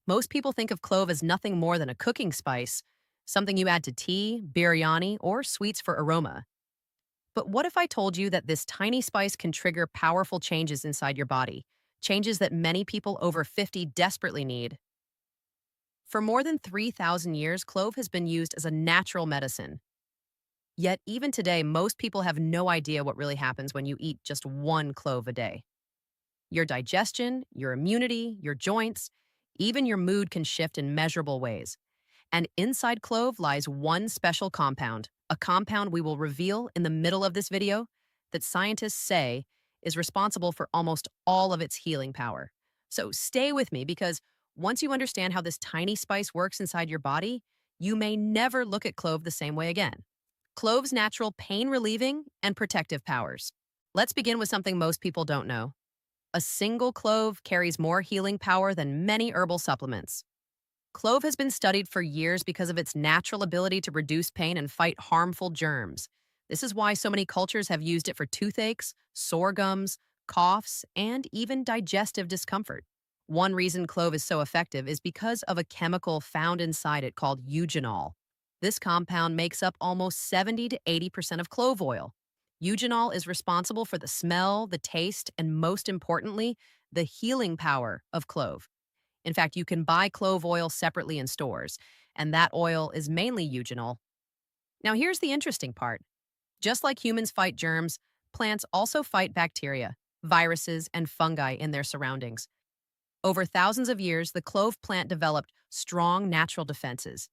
Most people think of clove as nothing more than a cooking spice, something you add to tea, biryani, or sweets for aroma. But what if I told you that this tiny spice can trigger powerful changes inside your body? Changes that many people over 50 desperately need. For more than 3,000 years, clove has been used as a natural medicine. Yet, even today, most people have no idea what really happens when you eat just one clove a day. Your digestion, your immunity, your joints, even your mood can shift in measurable ways. And inside clove lies one special compound, a compound we will reveal in the middle of this video that scientists say is responsible for almost all of its healing power. So stay with me because once you understand how this tiny spice works inside your body, you may never look at clove the same way again. Clove's natural pain relieving and protective powers. Let's begin with something most people don't know. A single clove carries more healing power than many herbal supplements. Clove has been studied for years because of its natural ability to reduce pain and fight harmful germs. This is why so many cultures have used it for toothaches, sore gums, coughs, and even digestive discomfort. One reason clove is so effective is because of a chemical found inside it called eugenol. This compound makes up almost 70 to 80% of clove oil. Eugenol is responsible for the smell, the taste, and most importantly, the healing power of clove. In fact, you can buy clove oil separately in stores, and that oil is mainly eugenol. Now, here's the interesting part. Just like humans fight germs, plants also fight bacteria, viruses, and fungi in their surroundings. Over thousands of years, the clove plant developed strong natural defenses.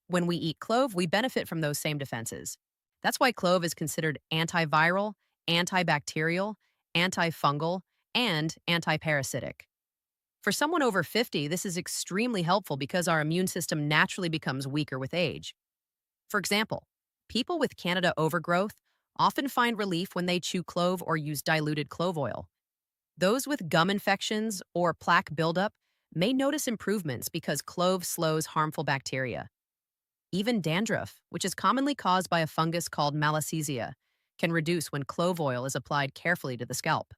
When we eat clove, we benefit from those same defenses. That's why clove is considered antiviral, antibacterial, antifungal, and antiparasitic. For someone over 50, this is extremely helpful because our immune system naturally becomes weaker with age. For example, people with Candida overgrowth often find relief when they chew clove or use diluted clove oil. Those with gum infections or plaque buildup may notice improvements because clove slows harmful bacteria. Even dandruff, which is commonly caused by a fungus called malassezia, can reduce when clove oil is applied carefully to the scalp.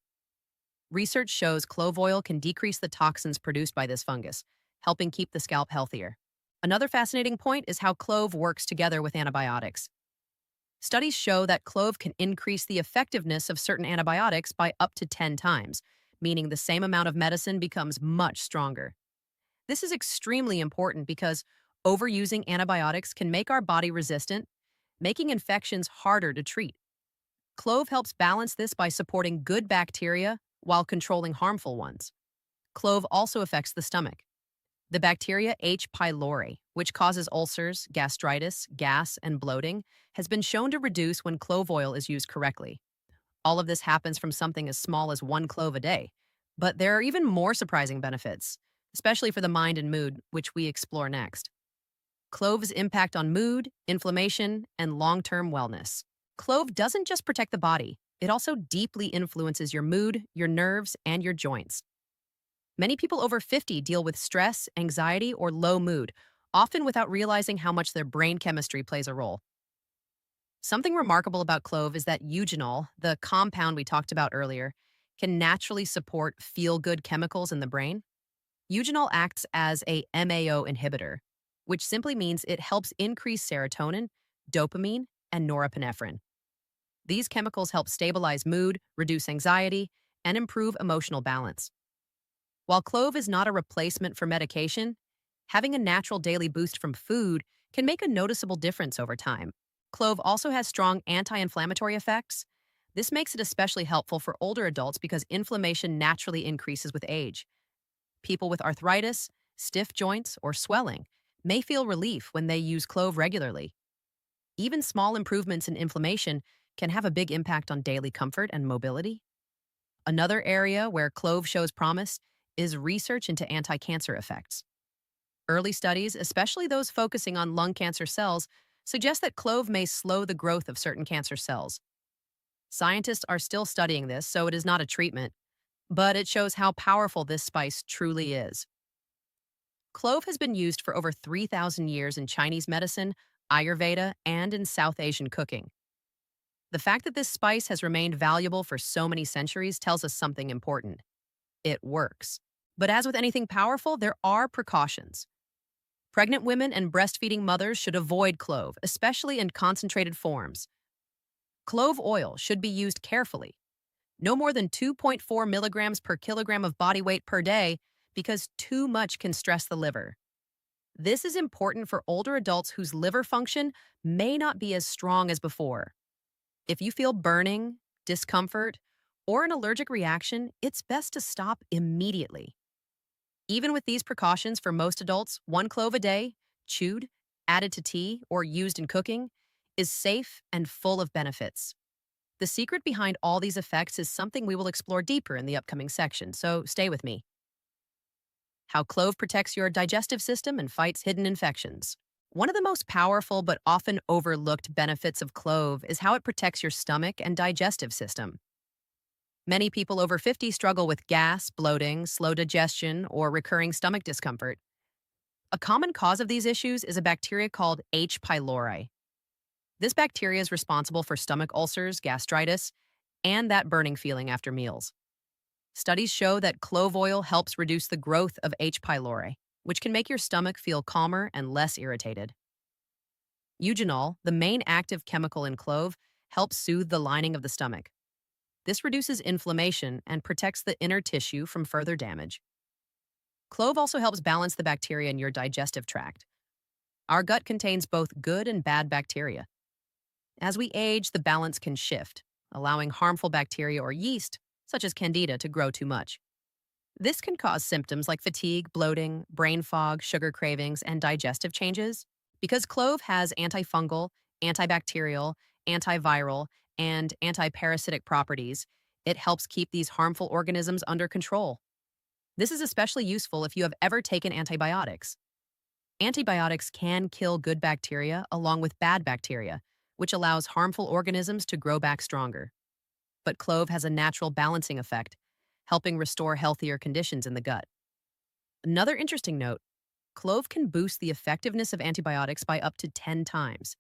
Research shows clove oil can decrease the toxins produced by this fungus, helping keep the scalp healthier. Another fascinating point is how clove works together with antibiotics. Studies show that clove can increase the effectiveness of certain antibiotics by up to 10 times, meaning the same amount of medicine becomes much stronger. This is extremely important because overusing antibiotics can make our body resistant, making infections harder to treat. Clove helps balance this by supporting good bacteria while controlling harmful ones. Clove also affects the stomach. The bacteria H. pylori, which causes ulcers, gastritis, gas, and bloating, has been shown to reduce when clove oil is used correctly. All of this happens from something as small as one clove a day. But there are even more surprising benefits, especially for the mind and mood, which we explore next. Clove's impact on mood, inflammation, and long-term wellness. Clove doesn't just protect the body, it also deeply influences your mood, your nerves, and your joints. Many people over 50 deal with stress, anxiety, or low mood, often without realizing how much their brain chemistry plays a role. Something remarkable about clove is that eugenol, the compound we talked about earlier, can naturally support feel-good chemicals in the brain. Eugenol acts as a MAO inhibitor, which simply means it helps increase serotonin, dopamine, and norepinephrine. These chemicals help stabilize mood, reduce anxiety, and improve emotional balance. While clove is not a replacement for medication, having a natural daily boost from food can make a noticeable difference over time. Clove also has strong anti-inflammatory effects. This makes it especially helpful for older adults because inflammation naturally increases with age. People with arthritis, stiff joints, or swelling may feel relief when they use clove regularly. Even small improvements in inflammation can have a big impact on daily comfort and mobility. Another area where clove shows promise is research into anti-cancer effects. Early studies, especially those focusing on lung cancer cells, suggest that clove may slow the growth of certain cancer cells. Scientists are still studying this, so it is not a treatment, but it shows how powerful this spice truly is. Clove has been used for over 3,000 years in Chinese medicine, Ayurveda, and in South Asian cooking. The fact that this spice has remained valuable for so many centuries tells us something important. It works. But as with anything powerful, there are precautions. Pregnant women and breastfeeding mothers should avoid clove, especially in concentrated forms. Clove oil should be used carefully, no more than 2.4 milligrams per kilogram of body weight per day, because too much can stress the liver. This is important for older adults whose liver function may not be as strong as before. If you feel burning, discomfort, or an allergic reaction, it's best to stop immediately. Even with these precautions for most adults, one clove a day, chewed, added to tea, or used in cooking, is safe and full of benefits. The secret behind all these effects is something we will explore deeper in the upcoming section, so stay with me. How clove protects your digestive system and fights hidden infections. One of the most powerful but often overlooked benefits of clove is how it protects your stomach and digestive system. Many people over 50 struggle with gas, bloating, slow digestion, or recurring stomach discomfort. A common cause of these issues is a bacteria called H. pylori. This bacteria is responsible for stomach ulcers, gastritis, and that burning feeling after meals. Studies show that clove oil helps reduce the growth of H. pylori, which can make your stomach feel calmer and less irritated. Eugenol, the main active chemical in clove, helps soothe the lining of the stomach. This reduces inflammation and protects the inner tissue from further damage. Clove also helps balance the bacteria in your digestive tract. Our gut contains both good and bad bacteria. As we age, the balance can shift, allowing harmful bacteria or yeast, such as candida, to grow too much. This can cause symptoms like fatigue, bloating, brain fog, sugar cravings, and digestive changes. Because clove has antifungal, antibacterial, antiviral, and antiparasitic properties, it helps keep these harmful organisms under control. This is especially useful if you have ever taken antibiotics. Antibiotics can kill good bacteria along with bad bacteria, which allows harmful organisms to grow back stronger. But clove has a natural balancing effect, helping restore healthier conditions in the gut. Another interesting note, clove can boost the effectiveness of antibiotics by up to 10 times.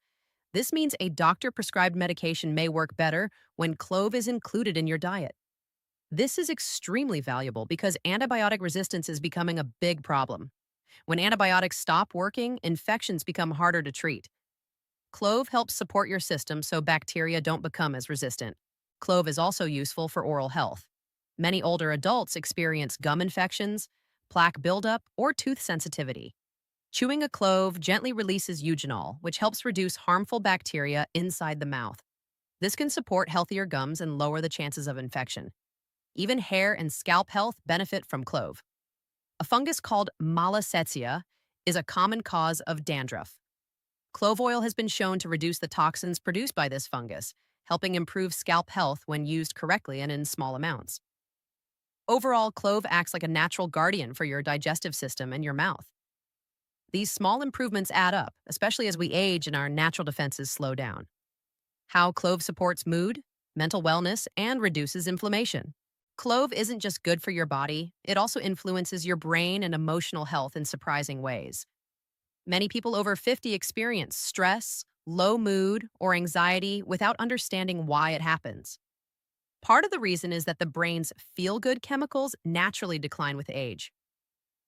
This means a doctor-prescribed medication may work better when clove is included in your diet. This is extremely valuable because antibiotic resistance is becoming a big problem. When antibiotics stop working, infections become harder to treat. Clove helps support your system so bacteria don't become as resistant. Clove is also useful for oral health. Many older adults experience gum infections, plaque buildup, or tooth sensitivity. Chewing a clove gently releases eugenol, which helps reduce harmful bacteria inside the mouth. This can support healthier gums and lower the chances of infection. Even hair and scalp health benefit from clove. A fungus called malassezia is a common cause of dandruff. Clove oil has been shown to reduce the toxins produced by this fungus, helping improve scalp health when used correctly and in small amounts. Overall, clove acts like a natural guardian for your digestive system and your mouth. These small improvements add up, especially as we age and our natural defenses slow down. How clove supports mood, mental wellness, and reduces inflammation. Clove isn't just good for your body, it also influences your brain and emotional health in surprising ways. Many people over 50 experience stress, low mood, or anxiety without understanding why it happens. Part of the reason is that the brain's feel-good chemicals naturally decline with age.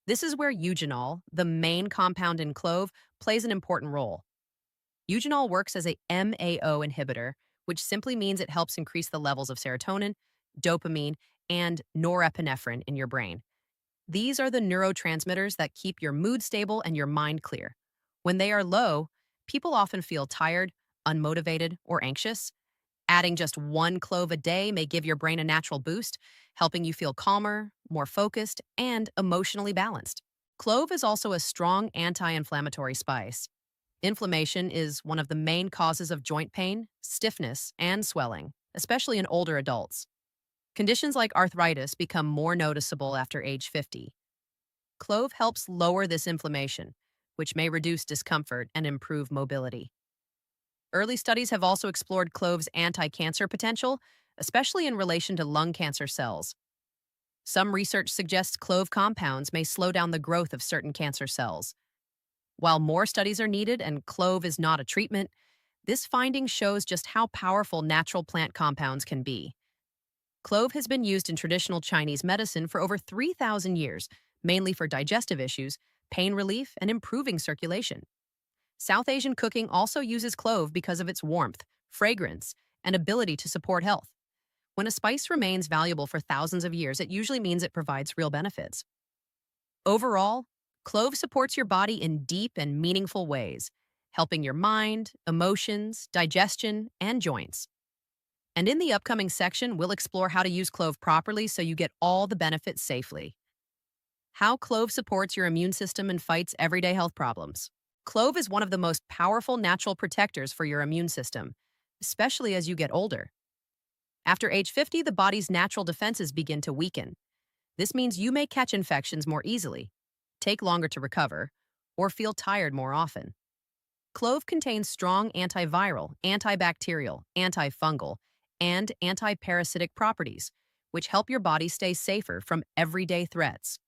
This is where eugenol, the main compound in clove, plays an important role. Eugenol works as a MAO inhibitor, which simply means it helps increase the levels of serotonin, dopamine, and norepinephrine in your brain. These are the neurotransmitters that keep your mood stable and your mind clear. When they are low, people often feel tired, unmotivated, or anxious. Adding just one clove a day may give your brain a natural boost, helping you feel calmer, more focused, and emotionally balanced. Clove is also a strong anti-inflammatory spice. Inflammation is one of the main causes of joint pain, stiffness, and swelling, especially in older adults. Conditions like arthritis become more noticeable after age 50. Clove helps lower this inflammation, which may reduce discomfort and improve mobility. Early studies have also explored clove's anti-cancer potential, especially in relation to lung cancer cells. Some research suggests clove compounds may slow down the growth of certain cancer cells. While more studies are needed and clove is not a treatment, this finding shows just how powerful natural plant compounds can be. Clove has been used in traditional Chinese medicine for over 3,000 years, mainly for digestive issues, pain relief, and improving circulation. South Asian cooking also uses clove because of its warmth, fragrance, and ability to support health. When a spice remains valuable for thousands of years, it usually means it provides real benefits. Overall, clove supports your body in deep and meaningful ways, helping your mind, emotions, digestion, and joints. And in the upcoming section, we'll explore how to use clove properly so you get all the benefits safely. How clove supports your immune system and fights everyday health problems. Clove is one of the most powerful natural protectors for your immune system, especially as you get older. After age 50, the body's natural defenses begin to weaken. This means you may catch infections more easily, take longer to recover, or feel tired more often. Clove contains strong antiviral, antibacterial, antifungal, and antiparasitic properties, which help your body stay safer from everyday threats.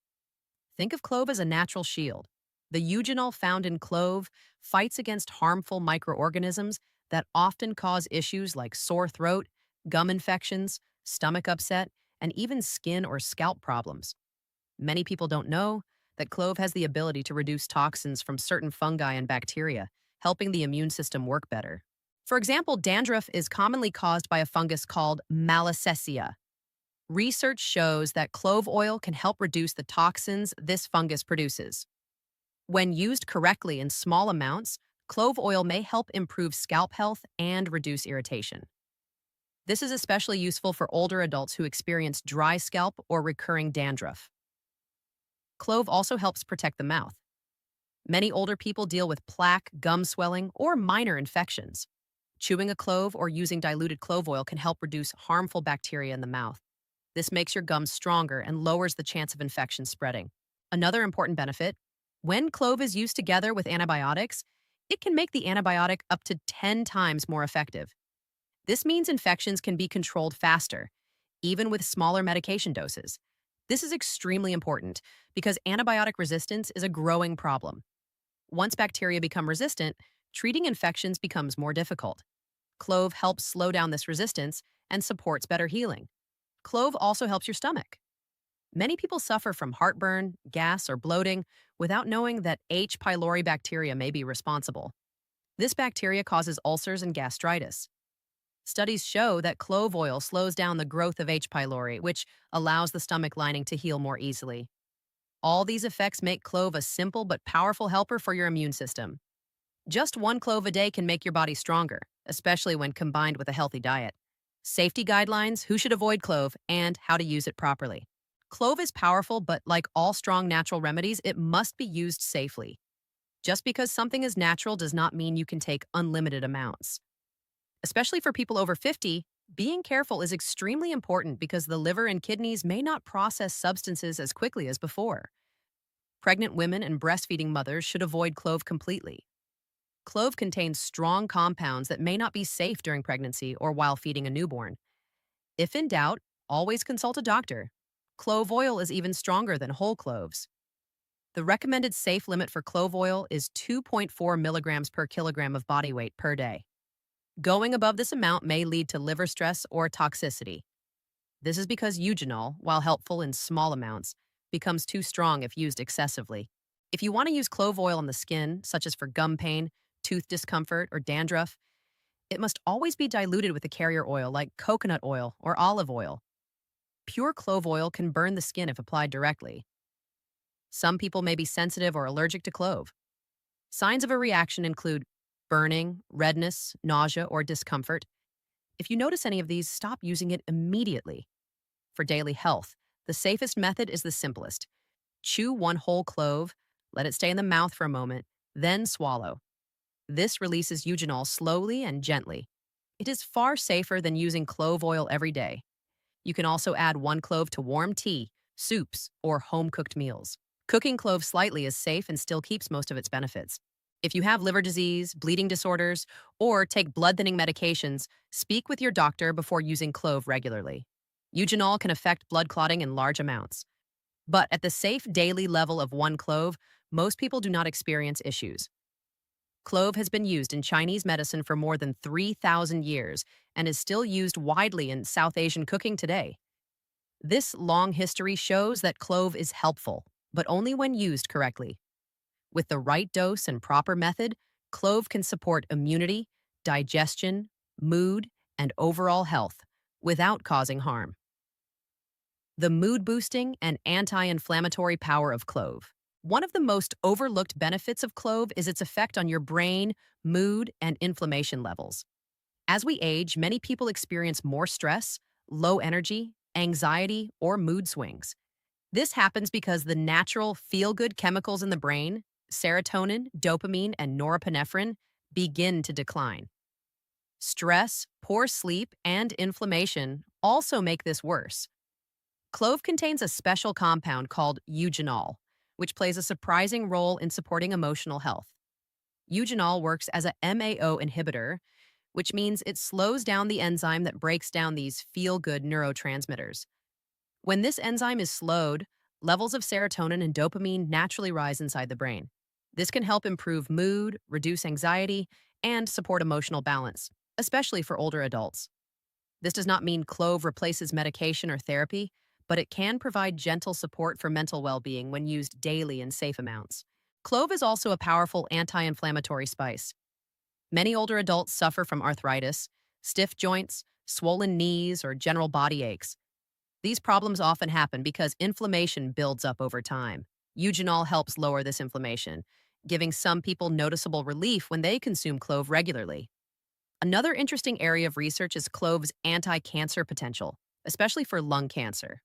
Think of clove as a natural shield. The eugenol found in clove fights against harmful microorganisms that often cause issues like sore throat, gum infections, stomach upset, and even skin or scalp problems. Many people don't know that clove has the ability to reduce toxins from certain fungi and bacteria, helping the immune system work better. For example, dandruff is commonly caused by a fungus called Malassezia. Research shows that clove oil can help reduce the toxins this fungus produces. When used correctly in small amounts, clove oil may help improve scalp health and reduce irritation. This is especially useful for older adults who experience dry scalp or recurring dandruff. Clove also helps protect the mouth. Many older people deal with plaque, gum swelling, or minor infections. Chewing a clove or using diluted clove oil can help reduce harmful bacteria in the mouth. This makes your gums stronger and lowers the chance of infection spreading. Another important benefit: when clove is used together with antibiotics, it can make the antibiotic up to 10 times more effective. This means infections can be controlled faster, even with smaller medication doses. This is extremely important because antibiotic resistance is a growing problem. Once bacteria become resistant, treating infections becomes more difficult. Clove helps slow down this resistance and supports better healing. Clove also helps your stomach. Many people suffer from heartburn, gas, or bloating without knowing that H. pylori bacteria may be responsible. This bacteria causes ulcers and gastritis. Studies show that clove oil slows down the growth of H. pylori, which allows the stomach lining to heal more easily. All these effects make clove a simple but powerful helper for your immune system. Just one clove a day can make your body stronger, especially when combined with a healthy diet. Safety guidelines, who should avoid clove, and how to use it properly. Clove is powerful, but like all strong natural remedies, it must be used safely. Just because something is natural does not mean you can take unlimited amounts. Especially for people over 50, being careful is extremely important because the liver and kidneys may not process substances as quickly as before. Pregnant women and breastfeeding mothers should avoid clove completely. Clove contains strong compounds that may not be safe during pregnancy or while feeding a newborn. If in doubt, always consult a doctor. Clove oil is even stronger than whole cloves. The recommended safe limit for clove oil is 2.4 milligrams per kilogram of body weight per day. Going above this amount may lead to liver stress or toxicity. This is because eugenol, while helpful in small amounts, becomes too strong if used excessively. If you want to use clove oil on the skin, such as for gum pain, tooth discomfort, or dandruff, it must always be diluted with a carrier oil like coconut oil or olive oil. Pure clove oil can burn the skin if applied directly. Some people may be sensitive or allergic to clove. Signs of a reaction include burning, redness, nausea, or discomfort. If you notice any of these, stop using it immediately. For daily health, the safest method is the simplest. Chew one whole clove, let it stay in the mouth for a moment, then swallow. This releases eugenol slowly and gently. It is far safer than using clove oil every day. You can also add one clove to warm tea, soups, or home-cooked meals. Cooking clove slightly is safe and still keeps most of its benefits. If you have liver disease, bleeding disorders, or take blood-thinning medications, speak with your doctor before using clove regularly. Eugenol can affect blood clotting in large amounts. But at the safe daily level of one clove, most people do not experience issues. Clove has been used in Chinese medicine for more than 3,000 years and is still used widely in South Asian cooking today. This long history shows that clove is helpful, but only when used correctly. With the right dose and proper method, clove can support immunity, digestion, mood, and overall health without causing harm. The mood boosting and anti inflammatory power of clove. One of the most overlooked benefits of clove is its effect on your brain, mood, and inflammation levels. As we age, many people experience more stress, low energy, anxiety, or mood swings. This happens because the natural feel good chemicals in the brain, serotonin, dopamine, and norepinephrine, begin to decline. Stress, poor sleep, and inflammation also make this worse. Clove contains a special compound called eugenol, which plays a surprising role in supporting emotional health. Eugenol works as a MAO inhibitor, which means it slows down the enzyme that breaks down these feel good neurotransmitters. When this enzyme is slowed, levels of serotonin and dopamine naturally rise inside the brain. This can help improve mood, reduce anxiety, and support emotional balance, especially for older adults. This does not mean clove replaces medication or therapy, but it can provide gentle support for mental well being when used daily in safe amounts. Clove is also a powerful anti inflammatory spice. Many older adults suffer from arthritis, stiff joints, swollen knees, or general body aches. These problems often happen because inflammation builds up over time. Eugenol helps lower this inflammation, giving some people noticeable relief when they consume clove regularly. Another interesting area of research is clove's anti-cancer potential, especially for lung cancer.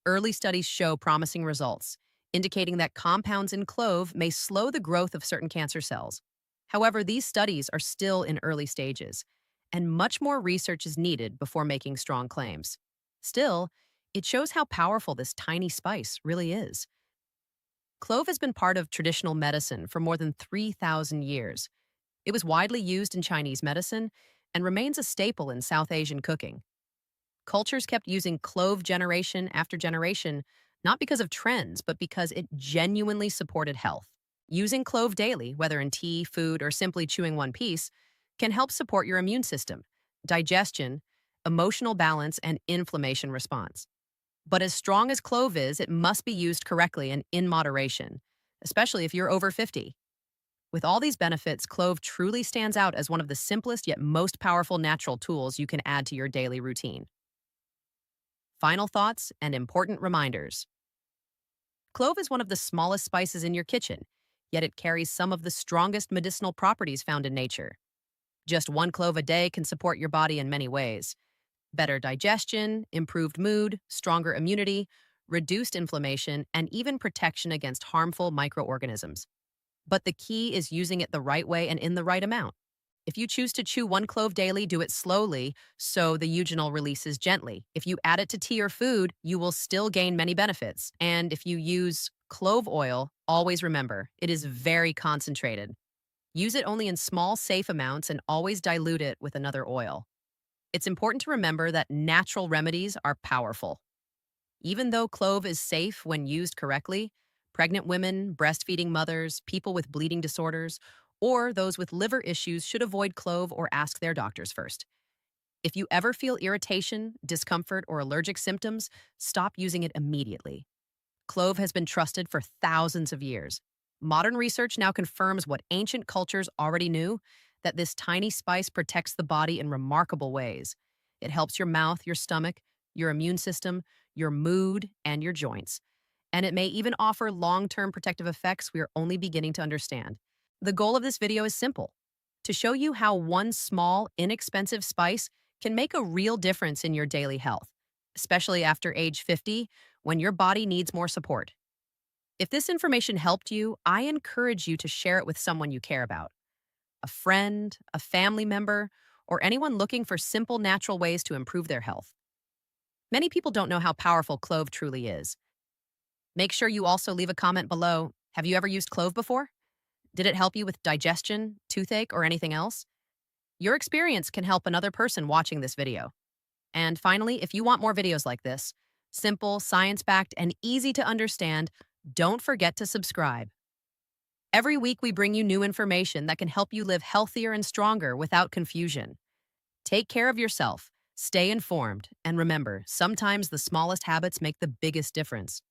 Early studies show promising results, indicating that compounds in clove may slow the growth of certain cancer cells. However, these studies are still in early stages, and much more research is needed before making strong claims. Still, it shows how powerful this tiny spice really is. Clove has been part of traditional medicine for more than 3,000 years. It was widely used in Chinese medicine and remains a staple in South Asian cooking. Cultures kept using clove generation after generation, not because of trends, but because it genuinely supported health. Using clove daily, whether in tea, food, or simply chewing one piece, can help support your immune system, digestion, emotional balance, and inflammation response. But as strong as clove is, it must be used correctly and in moderation, especially if you're over 50. With all these benefits, clove truly stands out as one of the simplest yet most powerful natural tools you can add to your daily routine. Final thoughts and important reminders. Clove is one of the smallest spices in your kitchen, yet it carries some of the strongest medicinal properties found in nature. Just one clove a day can support your body in many ways: better digestion, improved mood, stronger immunity, reduced inflammation, and even protection against harmful microorganisms. But the key is using it the right way and in the right amount. If you choose to chew one clove daily, do it slowly so the eugenol releases gently. If you add it to tea or food, you will still gain many benefits. And if you use clove oil, always remember, it is very concentrated. Use it only in small, safe amounts and always dilute it with another oil. It's important to remember that natural remedies are powerful. Even though clove is safe when used correctly, pregnant women, breastfeeding mothers, people with bleeding disorders, or those with liver issues should avoid clove or ask their doctors first. If you ever feel irritation, discomfort, or allergic symptoms, stop using it immediately. Clove has been trusted for thousands of years. Modern research now confirms what ancient cultures already knew, that this tiny spice protects the body in remarkable ways. It helps your mouth, your stomach, your immune system, your mood, and your joints. And it may even offer long-term protective effects we are only beginning to understand. The goal of this video is simple: to show you how one small, inexpensive spice can make a real difference in your daily health, especially after age 50, when your body needs more support. If this information helped you, I encourage you to share it with someone you care about: a friend, a family member, or anyone looking for simple, natural ways to improve their health. Many people don't know how powerful clove truly is. Make sure you also leave a comment below. Have you ever used clove before? Did it help you with digestion, toothache, or anything else? Your experience can help another person watching this video. And finally, if you want more videos like this, simple, science-backed, and easy to understand, don't forget to subscribe. Every week, we bring you new information that can help you live healthier and stronger without confusion. Take care of yourself, Stay informed, and remember, sometimes the smallest habits make the biggest difference.